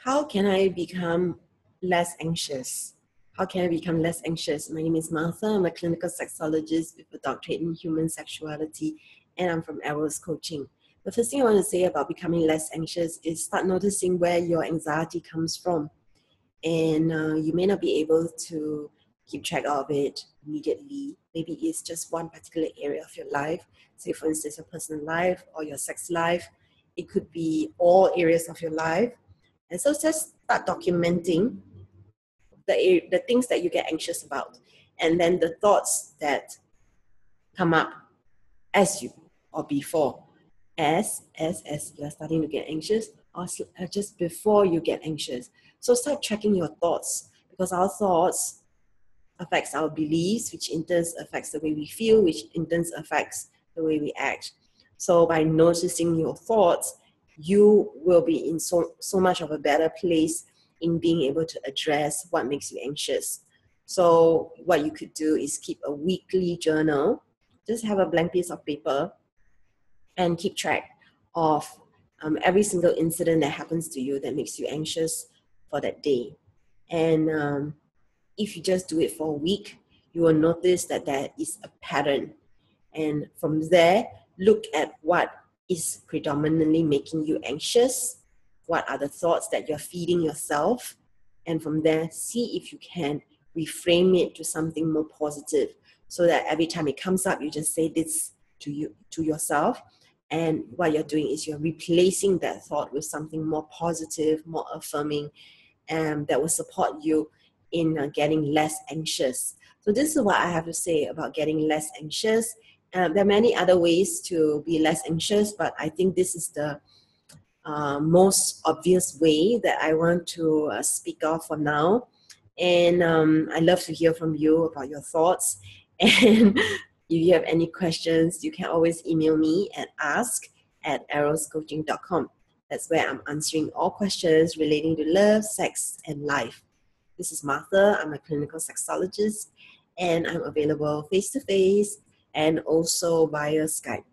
How can I become less anxious? How can I become less anxious? My name is Martha. I'm a clinical sexologist with a doctorate in human sexuality, and I'm from Eros Coaching. The first thing I want to say about becoming less anxious is start noticing where your anxiety comes from. And you may not be able to keep track of it immediately. Maybe it's just one particular area of your life. Say, for instance, your personal life or your sex life. It could be all areas of your life. And so just start documenting the things that you get anxious about, and then the thoughts that come up as you or before, as you are starting to get anxious, or just before you get anxious. So start tracking your thoughts, because our thoughts affects our beliefs, which in turn affects the way we feel, which in turn affects the way we act. So by noticing your thoughts, you will be in so much of a better place in being able to address what makes you anxious. So what you could do is keep a weekly journal. Just have a blank piece of paper and keep track of every single incident that happens to you that makes you anxious for that day. And if you just do it for a week, you will notice that there is a pattern. And from there, look at what is predominantly making you anxious. What are the thoughts that you're feeding yourself? And from there, see if you can reframe it to something more positive, so that every time it comes up, you just say this to yourself. And what you're doing is you're replacing that thought with something more positive, more affirming, and that will support you in getting less anxious. So this is what I have to say about getting less anxious. There are many other ways to be less anxious, but I think this is the most obvious way that I want to speak of for now. And I'd love to hear from you about your thoughts. And if you have any questions, you can always email me at ask@eroscoaching.com. That's where I'm answering all questions relating to love, sex, and life. This is Martha. I'm a clinical sexologist, and I'm available face-to-face and also via Skype.